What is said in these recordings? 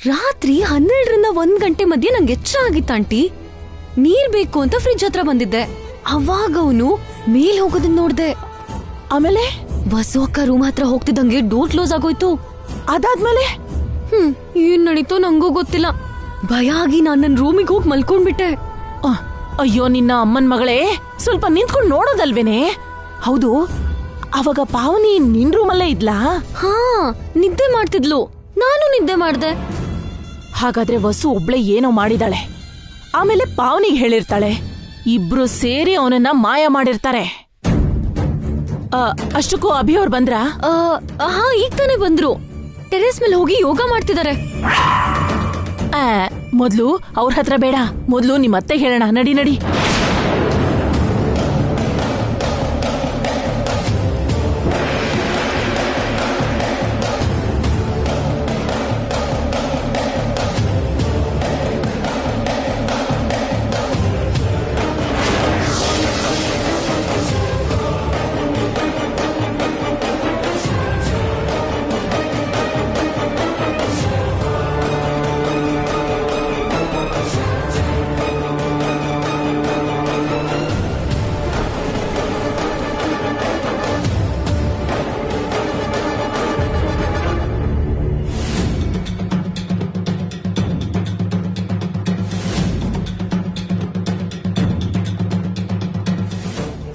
ರಾತ್ರಿ 12ರಿಂದ 1 ಗಂಟೆ ಮಧ್ಯೆ ನಂಗೆ ಎಚ್ಚರ ಆಗಿತ್ತು ಆಂಟಿ. ನೀರ್ ಬೇಕು ಅಂತ ಫ್ರಿಡ್ಜ್ ಹತ್ರ ಬಂದಿದ್ದೆ. ಅವಾಗ ಅವನು ಮೇಲ್ ಹೋಗೋದನ್ನ ನೋಡ್ದೆ. ಆಮೇಲೆ ವಸು ಅಕ್ಕ ರೂಮ್ ಹತ್ರ ಹೋಗ್ತಿದ್ದಂಗೆ ಡೋರ್ ಕ್ಲೋಸ್ ಆಗೋಯ್ತು. ಅದಾದ್ಮೇಲೆ ಏನ್ ನಡೀತೋ ನಂಗೂ ಗೊತ್ತಿಲ್ಲ. ಭಯ ಆಗಿ ನಾನ್ ನನ್ ರೂಮಿಗೆ ಹೋಗಿ ಮಲ್ಕೊಂಡ್ಬಿಟ್ಟೆ. ಅಯ್ಯೋ ನಿನ್ನ ಅಮ್ಮನ್ ಮಗಳೇ, ಸ್ವಲ್ಪ ನಿಂತ್ಕೊಂಡು ನೋಡೋದಲ್ವೇನೆ? ಹೌದು, ಅವಾಗ ಪಾವನಿ ನಿನ್ ರೂಮಲ್ಲೇ ಇದ್ಲಾ? ಹಾ, ನಿದ್ದೆ ಮಾಡ್ತಿದ್ಲು, ನಾನು ನಿದ್ದೆ ಮಾಡ್ದೆ. ಹಾಗಾದ್ರೆ ವಸು ಒಬ್ಳೆ ಏನೋ ಮಾಡಿದಾಳೆ, ಆಮೇಲೆ ಪಾವನಿಗೆ ಹೇಳಿರ್ತಾಳೆ. ಇಬ್ರು ಸೇರಿ ಅವನನ್ನ ಮಾಯ ಮಾಡಿರ್ತಾರೆ. ಅಷ್ಟಕ್ಕೂ ಅಭಿ ಅವ್ರು ಬಂದ್ರಾ? ಹಾ, ಈಗ ತಾನೇ ಬಂದ್ರು. ಟೆರೆಸ್ ಮೇಲೆ ಹೋಗಿ ಯೋಗ ಮಾಡ್ತಿದ್ದಾರೆ. ಮೊದ್ಲು ಅವ್ರ ಹತ್ರ ಬೇಡ, ಮೊದ್ಲು ನಿಮ್ ಅತ್ತೆ ಹೇಳೋಣ. ನಡಿ ನಡಿ.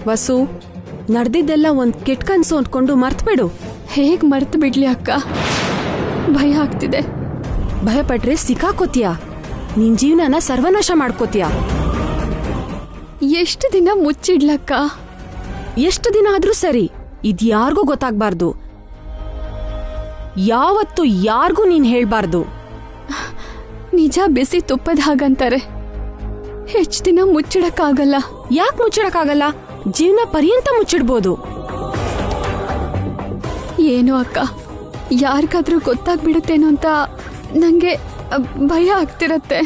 ವಸು, ನಡೆದಿದ್ದೆಲ್ಲ ಒಂದ್ ಕೆಟ್ಟ ಕನ್ಸು ಅಂದ್ಕೊಂಡು ಮರ್ತ್ಬಿಡು. ಹೇಗ್ ಮರ್ತು ಬಿಡ್ಲಿ ಅಕ್ಕ, ಭಯ ಆಗ್ತಿದೆ. ಭಯ ಪಟ್ರೆ ಸಿಕ್ಕಾಕೋತೀಯ, ನಿನ್ ಜೀವನನ ಸರ್ವನಾಶ ಮಾಡ್ಕೋತೀಯ. ಎಷ್ಟು ದಿನ ಮುಚ್ಚಿಡ್ಲಕ್ಕ? ಎಷ್ಟು ದಿನ ಆದ್ರೂ ಸರಿ, ಇದ್ಯಾರ್ಗೂ ಗೊತ್ತಾಗ್ಬಾರ್ದು. ಯಾವತ್ತು ಯಾರ್ಗೂ ನೀನ್ ಹೇಳ್ಬಾರ್ದು. ನಿಜ ಬಿಸಿ ತುಪ್ಪದ ಹಾಗಂತಾರೆ, ಹೆಚ್ಚು ದಿನ ಮುಚ್ಚಿಡಕ್ಕಾಗಲ್ಲ. ಯಾಕೆ ಮುಚ್ಚಿಡಕ್ಕಾಗಲ್ಲ? ಜೀವನ ಪರ್ಯಂತ ಮುಚ್ಚಿಡ್ಬೋದು. ಏನು ಅಕ್ಕ, ಯಾರಿಗಾದ್ರೂ ಗೊತ್ತಾಗ್ಬಿಡುತ್ತೇನೋ ಅಂತ ನಂಗೆ ಭಯ ಆಗ್ತಿರತ್ತೆ.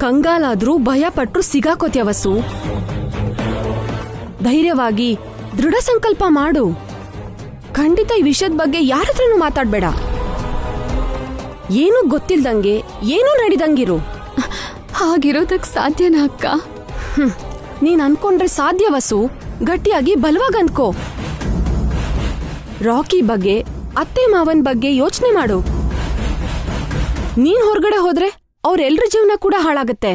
ಕಂಗಾಲಾದ್ರೂ ಭಯ ಪಟ್ರು ಸಿಗಾಕೋತ್ಯ ವಸು. ಧೈರ್ಯವಾಗಿ ದೃಢ ಸಂಕಲ್ಪ ಮಾಡು. ಖಂಡಿತ ಈ ವಿಷಯದ ಬಗ್ಗೆ ಯಾರ ಹತ್ರನೂ ಮಾತಾಡ್ಬೇಡ. ಏನೂ ಗೊತ್ತಿಲ್ದಂಗೆ ಏನೂ ನಡಿದಂಗಿರು. ಹಾಗಿರೋದಕ್ ಸಾಧ್ಯನಾ ಅಕ್ಕ? ನೀನ್ ಅನ್ಕೊಂಡ್ರೆ ಸಾಧ್ಯ ವಸು. ಗಟ್ಟಿಯಾಗಿ ಬಲವಾಗಿ ಅನ್ಕೋ. ರಾಕಿ ಬಗ್ಗೆ, ಅತ್ತೆ ಮಾವನ್ ಬಗ್ಗೆ ಯೋಚನೆ ಮಾಡು. ನೀನ್ ಹೊರಗಡೆ ಹೋದ್ರೆ ಅವ್ರೆಲ್ರ ಜೀವನ ಕೂಡ ಹಾಳಾಗತ್ತೆ.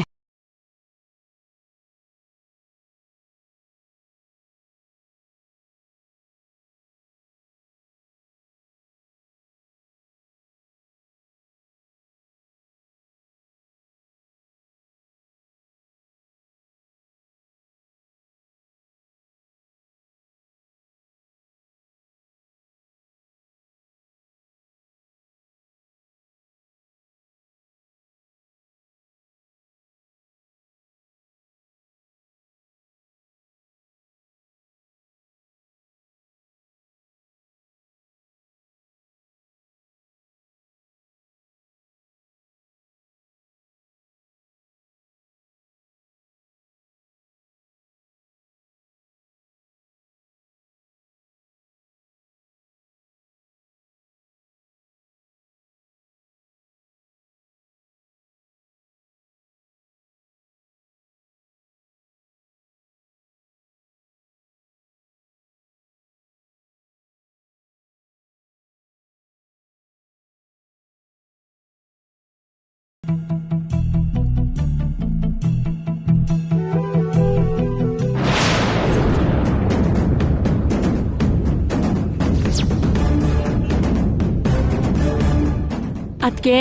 ಅದ್ಕೆ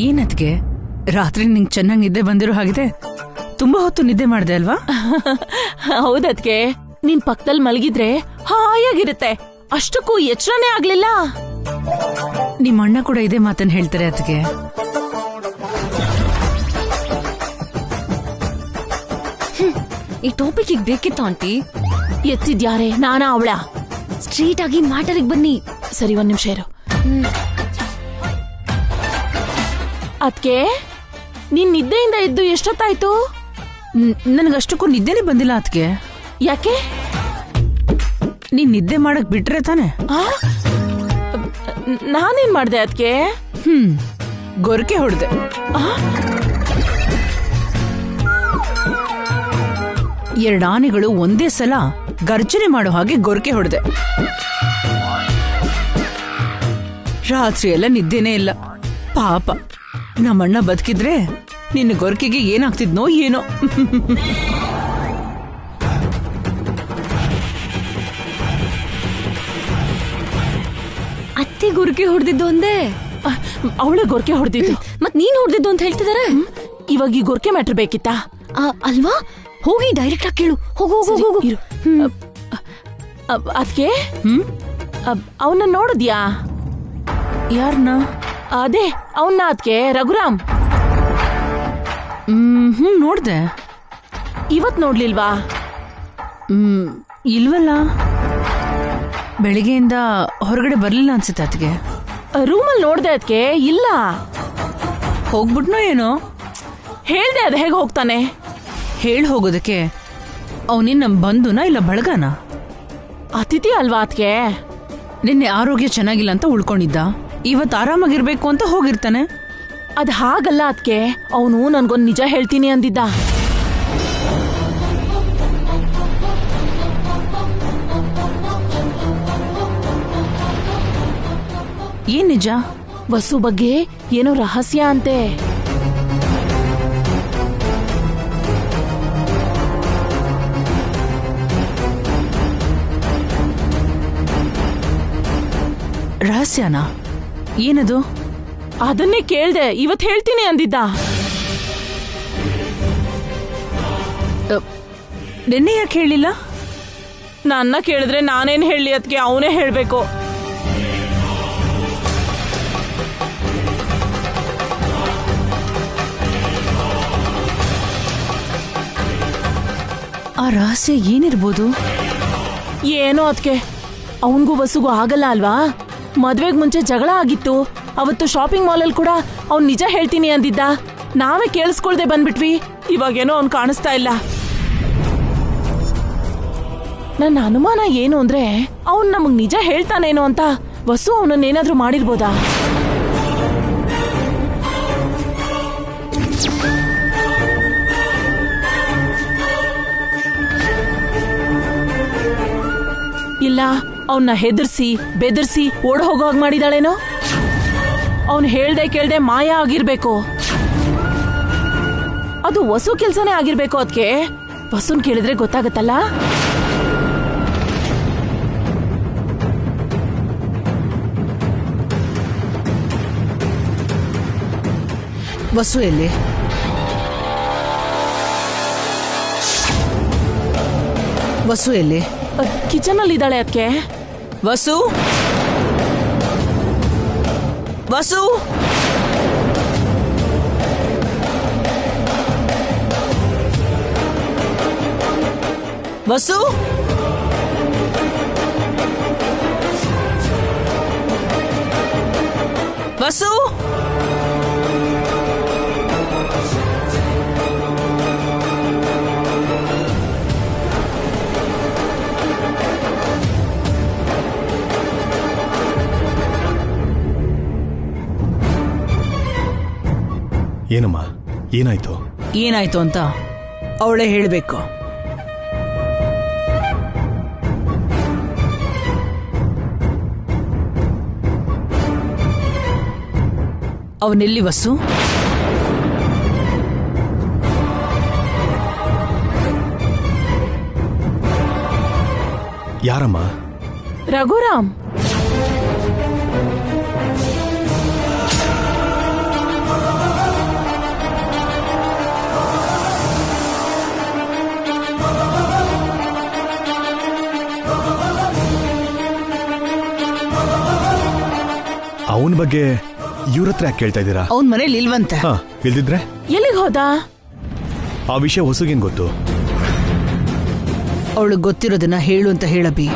ಏನದ್ಕೆ ರಾತ್ರಿ ನಿಂಗೆ ಚೆನ್ನಾಗಿ ನಿದ್ದೆ ಬಂದಿರೋ ಹಾಗಿದೆ. ತುಂಬಾ ಹೊತ್ತು ನಿದ್ದೆ ಮಾಡಿದೆ ಅಲ್ವಾ? ಹೌದದ್ಕೆ, ನಿನ್ ಪಕ್ಕದಲ್ಲಿ ಮಲಗಿದ್ರೆ ಹಾಯಾಗಿರುತ್ತೆ. ಅಷ್ಟಕ್ಕೂ ಎಚ್ಚರನೇ ಆಗ್ಲಿಲ್ಲ. ನಿಮ್ಮ ಅಣ್ಣ ಕೂಡ ಇದೇ ಮಾತನ್ನ ಹೇಳ್ತಾರೆ ಅದಕ್ಕೆ. ಈ ಟಾಪಿಕ್ ಈಗ ಬೇಕಿತ್ತು ಆಂಟಿ. ಎತ್ತಿದ್ಯಾರೆ, ನಾನಾ ಅವಳ? ಸ್ಟ್ರೀಟ್ ಆಗಿ ಮ್ಯಾಟರಿಗೆ ಬನ್ನಿ. ಸರಿ, 1 ನಿಮಿಷ ಇರು. ಅದ್ಕೆ ನೀನ್ ನಿದ್ದೆಯಿಂದ ಎದ್ದು ಎಷ್ಟೊತ್ತಾಯ್ತು? ನನಗಷ್ಟಕ್ಕೂ ನಿದ್ದೆನೇ ಬಂದಿಲ್ಲ ಅದಕ್ಕೆ. ಯಾಕೆ? ನೀನ್ ನಿದ್ದೆ ಮಾಡಕ್ ಬಿಟ್ರೆ ತಾನೆ? ನಾನೇನ್ ಮಾಡ್ದೆ ಅದಕ್ಕೆ? ಗೊರಕೆ ಹೊಡೆದೆ. ಎರಡು ಆನೆಗಳು ಒಂದೇ ಸಲ ಗರ್ಜನೆ ಮಾಡೋ ಹಾಗೆ ಗೊರಕೆ ಹೊಡೆದೆ. ರಾತ್ರಿ ಎಲ್ಲ ನಿದ್ದೆನೇ ಇಲ್ಲ. ಪಾಪ ನಮ್ಮಣ್ಣ ಬದುಕಿದ್ರೆ ನಿನ್ನ ಗೊರಕೆಗೆ ಏನಾಗ್ತಿದ್ನೋ ಏನೋ. ಅತ್ತೆ ಗುರುಕೆ ಹೊಡೆದಿದ್ದು ಒಂದೇ. ಅವಳೆ ಗೊರಕೆ ಹೊಡೆದಿದ್ದು. ಮತ್ ನೀನ್ ಹೊಡೆದಿದ್ದು ಅಂತ ಹೇಳ್ತಿದಾರೆ. ಇವಾಗ ಈ ಗೊರಕೆ ಮ್ಯಾಟ್ರ್ ಬೇಕಿತ್ತಾ? ಅಲ್ವಾ? ಹೋಗಿ ಡೈರೆಕ್ಟ್ ಆಗಿ ಕೇಳು. ಹೋಗು ಹೋಗು ಹೋಗು. ಅದಕ್ಕೆ ಅವನ್ನ ನೋಡಿದ್ಯಾ? ಯಾರನ್ನ? ಅದೇ ಅವನ್ನ, ಅದಕ್ಕೆ ರಘುರಾಮ್. ನೋಡ್ದೆ. ಇವತ್ ನೋಡ್ಲಿಲ್ವಾ? ಇಲ್ವಲ್ಲ, ಬೆಳಿಗ್ಗೆಯಿಂದ ಹೊರಗಡೆ ಬರ್ಲಿಲ್ಲ ಅನ್ಸುತ್ತೆ. ಅದಕ್ಕೆ ರೂಮಲ್ಲಿ ನೋಡ್ದೆ. ಅದಕ್ಕೆ ಇಲ್ಲ, ಹೋಗ್ಬಿಟ್ನೋ ಏನೋ. ಹೇಳ್ದೆ, ಅದ್ ಹೇಗೆ ಹೋಗ್ತಾನೆ? ಹೇಳಿ ಹೋಗೋದಕ್ಕೆ ಅವನಿನ್ ನಮ್ ಬಂಧುನ ಇಲ್ಲ ಬಳಗನ? ಅತಿಥಿ ಅಲ್ವಾ ಅದಕ್ಕೆ? ನಿನ್ನೆ ಆರೋಗ್ಯ ಚೆನ್ನಾಗಿಲ್ಲ ಅಂತ ಉಳ್ಕೊಂಡಿದ್ದ, ಇವತ್ತು ಆರಾಮಾಗಿರ್ಬೇಕು ಅಂತ ಹೋಗಿರ್ತಾನೆ. ಅದ್ ಹಾಗಲ್ಲ ಅದಕ್ಕೆ. ಅವನು ನನ್ಗೊಂದ್ ನಿಜ ಹೇಳ್ತೀನಿ ಅಂದಿದ್ದ. ಏನ್ ನಿಜ? ವಸು ಬಗ್ಗೆ ಏನೋ ರಹಸ್ಯ ಅಂತೆ. ರಹಸ್ಯನಾ? ಏನದು? ಅದನ್ನೇ ಕೇಳ್ದೆ, ಇವತ್ ಹೇಳ್ತೀನಿ ಅಂದಿದ್ದ. ನಿನ್ನೆ ಯಾಕೆ ಹೇಳಿಲ್ಲ? ನನ್ನ ಕೇಳಿದ್ರೆ ನಾನೇನ್ ಹೇಳಿ ಅದಕ್ಕೆ? ಅವನೇ ಹೇಳ್ಬೇಕು. ಆ ರಹಸ್ಯ ಏನಿರ್ಬೋದು? ಏನೋ ಅದಕ್ಕೆ. ಅವನ್ಗೂ ವಸುಗೂ ಆಗಲ್ಲ ಅಲ್ವಾ? ಮದ್ವೆಗ್ ಮುಂಚೆ ಜಗಳ ಆಗಿತ್ತು. ಅವತ್ತು ಶಾಪಿಂಗ್ ಮಾಲಲ್ಲಿ ಕೂಡ ಅವ್ನ್ ನಿಜ ಹೇಳ್ತೀನಿ ಅಂದಿದ್ದ. ನಾವೇ ಕೇಳಿಸ್ಕೊಳ್ದೆ ಬಂದ್ಬಿಟ್ವಿ. ಇವಾಗೇನೋ ಅವ್ನ್ ಕಾಣಿಸ್ತಾ ಇಲ್ಲ. ನನ್ನ ಅನುಮಾನ ಏನು ಅಂದ್ರೆ, ಅವ್ನ್ ನಮಗ್ ನಿಜ ಹೇಳ್ತಾನೇನೋ ಅಂತ. ವಸು ಅವನನ್ನೇನಾದ್ರೂ ಮಾಡಿರ್ಬೋದಾ? ಇಲ್ಲ, ಅವನ್ನ ಹೆದರ್ಸಿ ಬೆದರ್ಸಿ ಓಡ್ ಹೋಗೋ ಹಾಗೆ ಮಾಡಿದಾಳೇನೋ. ಅವನ್ ಹೇಳ್ದೆ ಕೇಳ್ದೆ ಮಾಯ ಆಗಿರ್ಬೇಕು. ಅದು ವಸು ಕೆಲ್ಸನೇ ಆಗಿರ್ಬೇಕು. ಅದಕ್ಕೆ ವಸುನ್ ಕೇಳಿದ್ರೆ ಗೊತ್ತಾಗತ್ತಲ್ಲ. ವಸು ಎಲ್ಲಿ? ವಸು ಎಲ್ಲಿ? ಕಿಚನ್ ಅಲ್ಲಿ ಇದ್ದಾಳೆ ಅದಕ್ಕೆ. ವಸು, ವಸು, ವಸು, ವಸು. ಏನಮ್ಮ, ಏನಾಯ್ತು? ಏನಾಯ್ತು ಅಂತ ಅವಳೇ ಹೇಳ್ಬೇಕು. ಅವನೆಲ್ಲಿ ವಸು? ಯಾರಮ್ಮ? ರಘುರಾಮ್. ಅವನ ಬಗ್ಗೆ ಇವ್ರ ಹತ್ರ ಯಾಕೆ ಕೇಳ್ತಾ ಇದ್ದೀರಾ? ಅವನ್ ಮನೇಲಿ ಇಲ್ವಂತೆ. ಇಲ್ದಿದ್ರೆ ಎಲ್ಲಿಗೆ ಹೋದ? ಆ ವಿಷಯ ಹೊಸಗೇನ್ ಗೊತ್ತು? ಅವಳಿಗೆ ಗೊತ್ತಿರೋದನ್ನ ಹೇಳು ಅಂತ ಹೇಳಬಿ.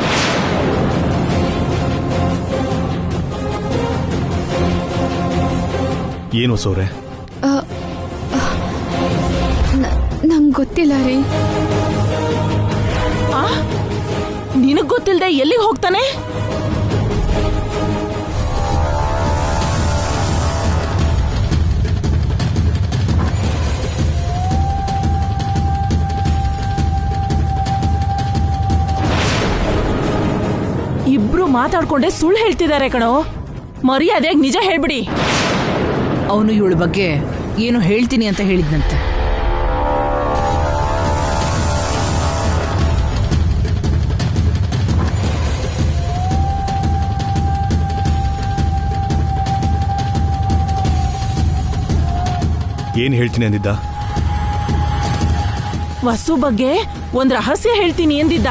ಏನು ಹೊಸವ್ರೆ? ನಂಗೆ ಗೊತ್ತಿಲ್ಲ ರೀ. ನಿನಗ್ ಗೊತ್ತಿಲ್ದೆ ಎಲ್ಲಿಗೆ ಹೋಗ್ತಾನೆ? ಇಬ್ರು ಮಾತಾಡ್ಕೊಂಡೆ ಸುಳ್ಳು ಹೇಳ್ತಿದ್ದಾರೆ ಕಣೋ. ಮರ್ಯಾದೆಯಾಗಿ ನಿಜ ಹೇಳ್ಬಿಡಿ. ಅವನು ಇವಳ ಬಗ್ಗೆ ಏನು ಹೇಳ್ತೀನಿ ಅಂತ ಹೇಳಿದ್ನಂತೆ. ಏನ್ ಹೇಳ್ತೀನಿ ಅಂದಿದ್ದ? ವಸು ಬಗ್ಗೆ ಒಂದ್ ರಹಸ್ಯ ಹೇಳ್ತೀನಿ ಎಂದಿದ್ದ.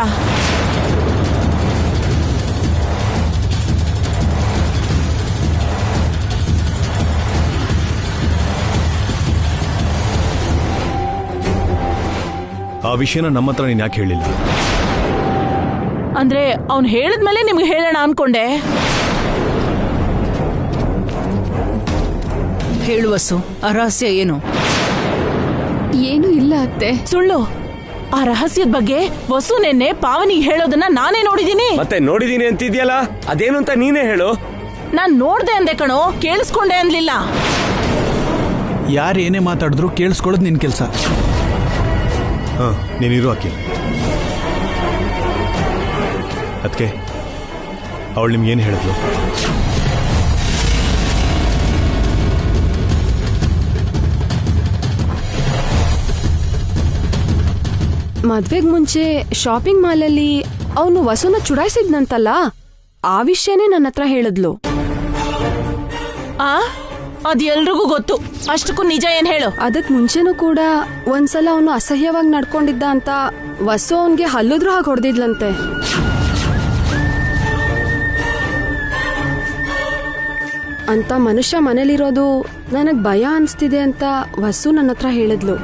ಆ ವಿಷಯನ ನಮ್ಮ ಹತ್ರ ನೀನ್ ಯಾಕೆ ಹೇಳಿಲ್ಲ? ಅಂದ್ರೆ ಅವ್ನ್ ಹೇಳಿದ್ಮೇಲೆ ನಿಮ್ಗೆ ಹೇಳೋಣ ಅನ್ಕೊಂಡೆ. ಹೇಳು ವಸು, ಆ ರಹಸ್ಯ ಏನು? ಏನೂ ಇಲ್ಲ ಅತ್ತೆ. ಸುಳ್ಳು. ಆ ರಹಸ್ಯದ ಬಗ್ಗೆ ವಸು ನೆನ್ನೆ ಪಾವನಿಗೆ ಹೇಳೋದನ್ನ ನಾನೇ ನೋಡಿದೀನಿ. ಮತ್ತೆ ನೋಡಿದೀನಿ ಅಂತಿದ್ಯಲ್ಲ, ಅದೇನು ಅಂತ ನೀನೇ ಹೇಳು. ನಾನ್ ನೋಡ್ದೆ ಅಂದೆ ಕಣೋ, ಕೇಳಿಸ್ಕೊಂಡೆ ಅನ್ಲಿಲ್ಲ. ಯಾರು ಏನೇ ಮಾತಾಡಿದ್ರು ಕೇಳಿಸ್ಕೊಳ್ಳೋದು ನಿನ್ ಕೆಲಸ. ನೀನಿರು ಅಖಿಲ್. ಅದಕ್ಕೆ ಅವಳು ನಿಮ್ಗೇನು ಹೇಳಿದ್ಲು? ಮದ್ವೆಗ್ ಮುಂಚೆ ಶಾಪಿಂಗ್ ಮಾಲಲ್ಲಿ ಅವನು ವಸುನ ಚುಡಾಯಿಸಿದ್ನಂತಲ್ಲ, ಆ ವಿಷಯನೇ ನನ್ನ ಹತ್ರ ಹೇಳಿದ್ಲು. ಅದ್ ಎಲ್ರಿಗೂ ಗೊತ್ತು. ಅಷ್ಟಕ್ಕೂ ನಿಜ ಏನ್ ಹೇಳು. ಅದಕ್ ಮುಂಚೆನೂ ಕೂಡ ಒಂದ್ಸಲ ಅವನು ಅಸಹ್ಯವಾಗಿ ನಡ್ಕೊಂಡಿದ್ದ ಅಂತ ವಸು ಅವನ್ಗೆ ಹಲ್ಲುದ್ರು ಹಾಗೆ ಹೊಡೆದಿದ್ಲಂತೆ. ಅಂತ ಮನುಷ್ಯ ಮನೇಲಿರೋದು ನನಗ್ ಭಯ ಅನ್ಸ್ತಿದೆ ಅಂತ ವಸು ನನ್ನ ಹತ್ರ ಹೇಳಿದ್ಲು.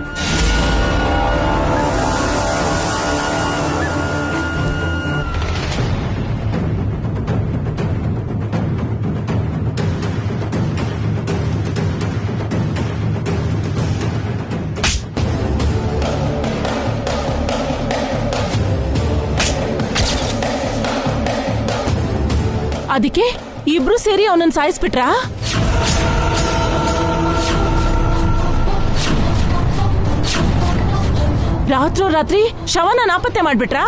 ಅದಕ್ಕೆ ಇಬ್ರು ಸೇರಿ ಅವನನ್ನ ಸಾಯಿಸ್ಬಿಟ್ರಾ? ರಾತ್ರೋರಾತ್ರಿ ಶವನ ನಾಪತ್ತೆ ಮಾಡ್ಬಿಟ್ರಾ?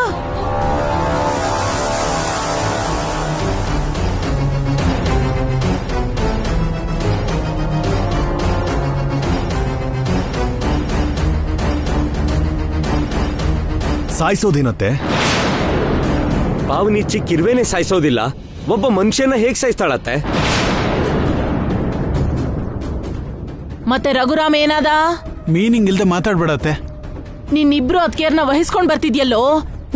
ಸಾಯಿಸೋದೇನತ್ತೆ? ಪಾವನಿ ಚಿಕ್ಕಿರ್ವೇನೆ ಸಾಯಿಸೋದಿಲ್ಲ, ಒಬ್ಬ ಮನುಷ್ಯನ ಹೇಗ್ ಸಾಯಿಸ್ತಾಳತ್ತೆ? ಮತ್ತೆ ರಘುರಾಮ್ ಏನಾದ? ಮೀನಿಂಗ್ ಇಲ್ದೆ ಮಾತಾಡ್ಬೇಡತ್ತೆ. ನಿನ್ನಿಬ್ರು ಅದ್ಕೇರ್ನ ವಹಿಸ್ಕೊಂಡ್ ಬರ್ತಿದ್ಯಲ್ಲೋ.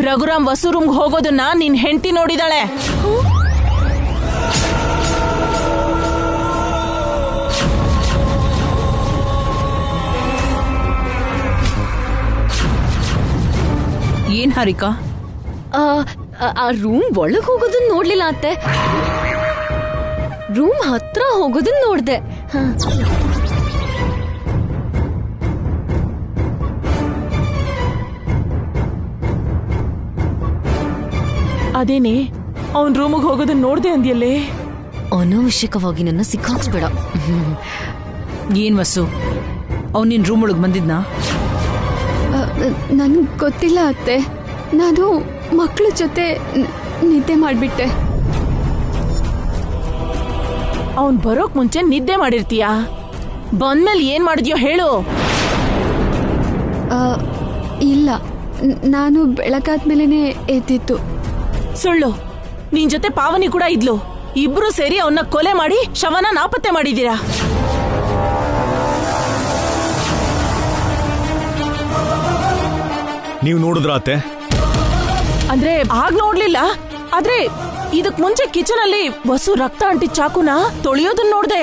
ರಘುರಾಮ್ ವಸು ರೂಮ್ಗೆ ಹೋಗೋದನ್ನ ನಿನ್ ಹೆಂಡತಿ ನೋಡಿದಾಳೆ. ಏನ್ ಹಾರಿಕಾ? ಆ ರೂಮ್ ಒಳಗ್ ಹೋಗೋದನ್ನ ನೋಡ್ಲಿಲ್ಲ ಅತ್ತೆ, ರೂಮ್ ಹತ್ರ ಹೋಗೋದನ್ನ ನೋಡ್ದೆ. ಅದೇನೆ, ಅವನ್ ರೂಮಿಗೆ ಹೋಗೋದನ್ನ ನೋಡ್ದೆ ಅಂದ್ಯಲ್ಲೇ. ಅನಾವಶ್ಯಕವಾಗಿ ನನ್ನ ಸಿಕ್ಕಾಕ್ಸ್ಬೇಡ. ಏನ್ ವಸು, ಅವ್ನು ನಿನ್ ರೂಮ್ ಒಳಗ್ ಬಂದಿದ್ನಾ? ನನ್ಗೆ ಗೊತ್ತಿಲ್ಲ ಅತ್ತೆ, ನಾನು ಮಕ್ಕಳ ಜೊತೆ ನಿದ್ದೆ ಮಾಡ್ಬಿಟ್ಟೆ. ಅವನ್ ಬರೋಕ್ ಮುಂಚೆ ನಿದ್ದೆ ಮಾಡಿರ್ತೀಯ, ಬಂದ್ಮೇಲೆ ಏನ್ ಮಾಡಿದ್ಯೋ ಹೇಳು. ಇಲ್ಲ, ನಾನು ಬೆಳಗಾದ್ಮೇಲೆ ಎದ್ದಿತ್ತು. ಸುಳ್ಳು. ನಿನ್ ಜೊತೆ ಪಾವನಿ ಕೂಡ ಇದ್ಲು. ಇಬ್ರು ಸೇರಿ ಅವನ್ನ ಕೊಲೆ ಮಾಡಿ ಶವನ ನಾಪತ್ತೆ ಮಾಡಿದೀರಾ. ನೀವು ನೋಡಿದ್ರ ಅತ್ತೆ? ಅಂದ್ರೆ ಆಗ ನೋಡ್ಲಿಲ್ಲ, ಆದ್ರೆ ಇದಕ್ ಮುಂಚೆ ಕಿಚನ್ ಅಲ್ಲಿ ವಸು ರಕ್ತ ಅಂಟಿ ಚಾಕುನ ತೊಳೆಯೋದನ್ನ ನೋಡ್ದೆ.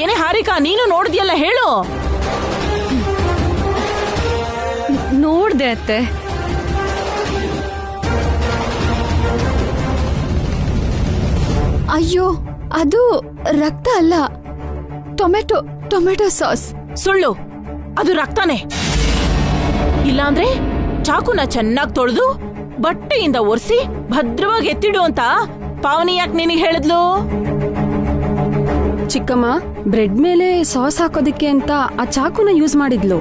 ಏನೇ ಹಾರಿಕಾ, ನೀನು ನೋಡಿದ್ಯಲ್ಲ ಹೇಳು. ನೋಡ್ದೆ ಅತ್ತೆ. ಅಯ್ಯೋ, ಅದು ರಕ್ತ ಅಲ್ಲ, ಟೊಮೆಟೊ ಸಾಸ್. ಸುಳ್ಳು, ಅದು ರಕ್ತನೇ. ಇಲ್ಲಾಂದ್ರೆ ಚಾಕುನ ಚೆನ್ನಾಗಿ ತೊಳೆದು ಬಟ್ಟೆಯಿಂದ ಒರೆಸಿ ಭದ್ರವಾಗಿ ಎತ್ತಿಡು ಅಂತ ಪಾವನಿ ಯಾಕೆ ನಿನಗೆ ಹೇಳಿದ್ಲು? ಚಿಕ್ಕಮ್ಮ ಬ್ರೆಡ್ ಮೇಲೆ ಸಾಸ್ ಹಾಕೋದಿಕ್ಕೆ ಅಂತ ಆ ಚಾಕುನ ಯೂಸ್ ಮಾಡಿದ್ಲು.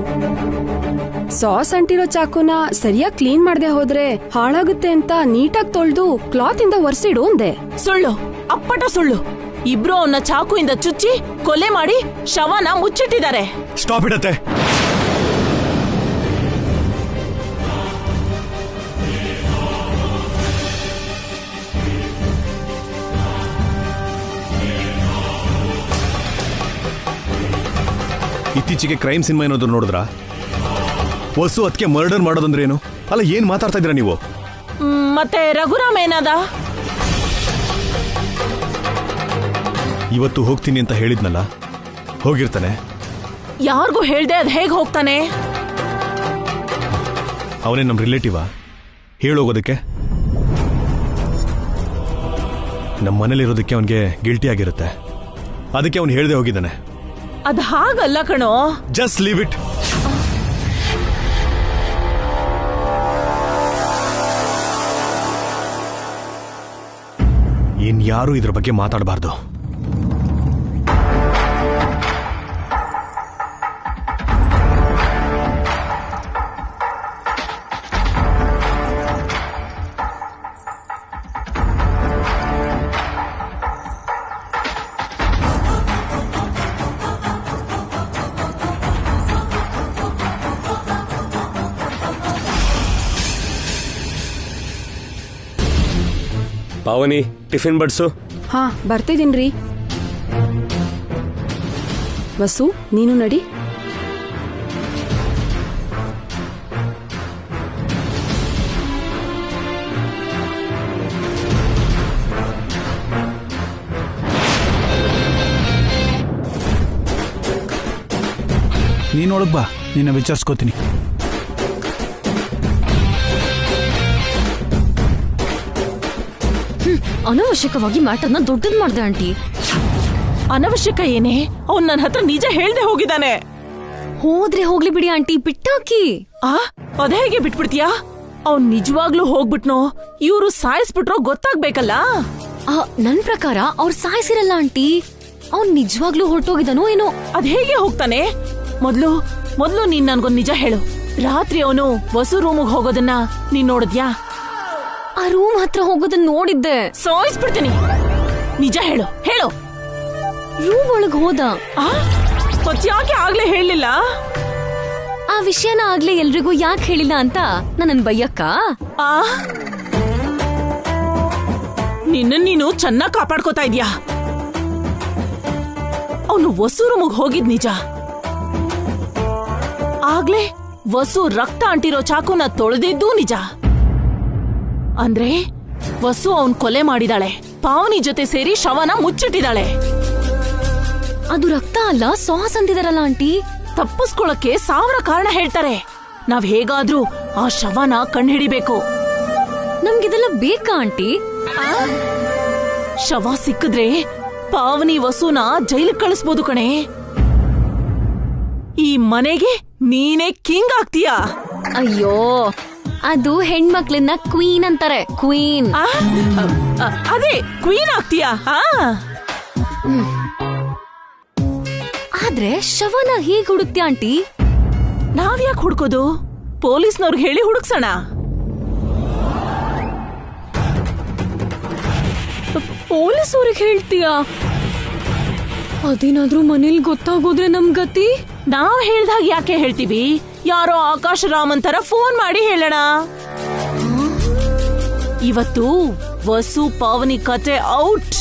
ಸಾಸ್ ಅಂಟಿರೋ ಚಾಕುನ ಸರಿಯಾಗಿ ಕ್ಲೀನ್ ಮಾಡದೆ ಹೋದ್ರೆ ಹಾಳಾಗುತ್ತೆ ಅಂತ ನೀಟಾಗಿ ತೊಳ್ದು ಕ್ಲಾತ್ ಇಂದ ಒರೆಸಿಡು ಅಂದೆ. ಸುಳ್ಳು, ಅಪ್ಪಟ ಸುಳ್ಳು. ಇಬ್ರು ಅವನ್ನ ಚಾಕುಯಿಂದ ಚುಚ್ಚಿ ಕೊಲೆ ಮಾಡಿ ಶವನ ಮುಚ್ಚಿಟ್ಟಿದ್ದಾರೆ. ಸ್ಟಾಪ್ ಇಡತ್ತೆ. ಇತ್ತೀಚೆಗೆ ಕ್ರೈಮ್ ಸಿನಿಮಾ ಏನಾದ್ರು ನೋಡಿದ್ರಾ? ವಸು ಅದಕ್ಕೆ ಮರ್ಡರ್ ಮಾಡೋದಂದ್ರೆ ಏನು? ಅಲ್ಲ, ಏನ್ ಮಾತಾಡ್ತಾ ಇದ್ದೀರಾ ನೀವು? ಮತ್ತೆ ರಘುರಾಮ್ ಏನಾದ? ಇವತ್ತು ಹೋಗ್ತೀನಿ ಅಂತ ಹೇಳಿದ್ನಲ್ಲ, ಹೋಗಿರ್ತಾನೆ. ಯಾರಿಗೂ ಹೇಳ್ದೆ ಅದ್ ಹೇಗ್ ಹೋಗ್ತಾನೆ? ಅವನೇ ನಮ್ಮ ರಿಲೇಟಿವಾ ಹೇಳೋಗೋದಕ್ಕೆ? ನಮ್ಮ ಮನೇಲಿರೋದಕ್ಕೆ ಅವನಿಗೆ ಗಿಲ್ಟಿ ಆಗಿರುತ್ತೆ, ಅದಕ್ಕೆ ಅವನು ಹೇಳ್ದೆ ಹೋಗಿದ್ದಾನೆ. ಅದ್ ಹಾಗಲ್ಲ ಕಣೋ. Just leave it. ಇನ್ಯಾರೂ ಇದ್ರ ಬಗ್ಗೆ ಮಾತಾಡಬಾರ್ದು. ಪಾವನಿ, ಟಿಫಿನ್ ಬಡ್ಸು. ಹಾ, ಬರ್ತಿದ್ದೀನ್ರಿ. ವಸು, ನೀನು ನಡಿ. ನೀನೊಳಗ್ ಬಾ, ನಿನ್ನ ವಿಚಾರಿಸ್ಕೋತೀನಿ. ಅನವಶ್ಯಕವಾಗಿ ಮ್ಯಾಟರ್ನ ದೊಡ್ಡದ್ ಮಾಡ್ದೆ ಆಂಟಿ. ಅನವಶ್ಯಕ ಏನೇ? ಅವ್ನ್ ನನ್ನ ಹತ್ರ ನಿಜ ಹೇಳ್ದೆ ಹೋಗಿದ್ದಾನೆ. ಹೋದ್ರೆ ಹೋಗ್ಲಿ ಬಿಡಿ ಆಂಟಿ, ಬಿಟ್ಟಾಕಿ. ಅದ್ ಹೇಗೆ ಬಿಟ್ಬಿಡ್ತೀಯಾ? ಅವ್ನ್ ನಿಜವಾಗ್ಲೂ ಹೋಗ್ಬಿಟ್ನೋ ಇವ್ರು ಸಾಯಿಸ್ಬಿಟ್ರೋ ಗೊತ್ತಾಗ್ಬೇಕಲ್ಲ. ನನ್ ಪ್ರಕಾರ ಅವ್ರು ಸಾಯಿಸಿರಲ್ಲ ಆಂಟಿ, ಅವ್ನ್ ನಿಜವಾಗ್ಲೂ ಹೊರಟೋಗಿದಾನೋ ಏನೋ. ಅದ್ ಹೇಗೆ ಹೋಗ್ತಾನೆ? ಮೊದ್ಲು ನೀನ್ ನನ್ಗೊಂದ್ ನಿಜ ಹೇಳು. ರಾತ್ರಿ ಅವನು ವಸು ರೂಮಿಗೆ ಹೋಗೋದನ್ನ ನೀನ್ ನೋಡಿದ್ಯಾ? ಆ ರೂಮ್ ಹತ್ರ ಹೋಗೋದನ್ನ ನೋಡಿದ್ದೆ. ಸಾಯಿಸ್ಬಿಡ್ತೀನಿ. ನಿಜ ಹೇಳು. ರೂಮ್ ಒಳಗ್ ಹೋದ. ಯಾಕೆ ಆಗ್ಲೇ ಹೇಳಿಲ್ಲ? ಆ ವಿಷಯನ ಆಗ್ಲೇ ಎಲ್ರಿಗೂ ಯಾಕೆ ಹೇಳಿಲ್ಲ ಅಂತ ನನ್ನ ಬೈಯಕ್ಕ. ನೀನು ಚೆನ್ನಾಗ್ ಕಾಪಾಡ್ಕೋತಾ ಇದ್ಯಾ. ಅವನು ವಸು ರೂಮಿಗೆ ಹೋಗಿದ್ ನಿಜ. ಆಗ್ಲೇ ವಸು ರಕ್ತ ಅಂಟಿರೋ ಚಾಕುನ ತೊಳೆದಿದ್ದೂ ನಿಜ. ಅಂದ್ರೆ ವಸು ಅವನ್ ಕೊಲೆ ಮಾಡಿದಾಳೆ, ಪಾವನಿ ಜೊತೆ ಸೇರಿ ಶವನ ಮುಚ್ಚಿಟ್ಟಿದ್ದಾಳೆ. ಅದು ರಕ್ತ ಅಲ್ಲ, ಸಾಸ್ ಅಂತಿದಾರಲ್ಲ ಆಂಟಿ. ತಪ್ಪಿಸ್ಕೊಳಕ್ಕೆ 1000 ಕಾರಣ ಹೇಳ್ತಾರೆ. ನಾವ್ ಹೇಗಾದ್ರೂ ಆ ಶವನ ಕಂಡುಹಿಡಿಬೇಕು. ನಮ್ಗಿದೆಲ್ಲ ಬೇಕಾ ಆಂಟಿ? ಶವ ಸಿಕ್ಕಿದ್ರೆ ಪಾವನಿ ವಸುನ ಜೈಲಿಗೆ ಕಳಿಸ್ಬೋದು ಕಣೆ. ಈ ಮನೆಗೆ ನೀನೇ ಕಿಂಗ್ ಆಗ್ತೀಯಾ? ಅಯ್ಯೋ, ಅದು ಹೆಣ್ಮಕ್ಳನ್ನ ಕ್ವೀನ್ ಅಂತಾರೆ, ಕ್ವೀನ್. ಅದೇ ಕ್ವೀನ್ ಆಗ್ತೀಯಾ? ಆದ್ರೆ ಶವನ ಹೇಗ್ ಹುಡುಕ್ತೀಯ ಆಂಟಿ? ನಾವ್ಯಾಕೆ ಹುಡ್ಕೋದು? ಪೊಲೀಸ್ನವ್ರಿಗೆ ಹೇಳಿ ಹುಡುಕ್ಸೋಣ. ಪೊಲೀಸವ್ರಿಗೆ ಹೇಳ್ತೀಯಾ? ಅದೇನಾದ್ರೂ ಮನೇಲಿ ಗೊತ್ತಾಗೋದ್ರೆ ನಮ್ ಗತಿ. ನಾವ್ ಹೇಳ್ದಾಗ ಯಾಕೆ ಹೇಳ್ತೀವಿ? ಯಾರೋ ಆಕಾಶ ರಾಮನ್ ತರ ಫೋನ್ ಮಾಡಿ ಹೇಳೋಣ. ಇವತ್ತು ವಸು ಪಾವನಿ ಕತೆ ಔಟ್.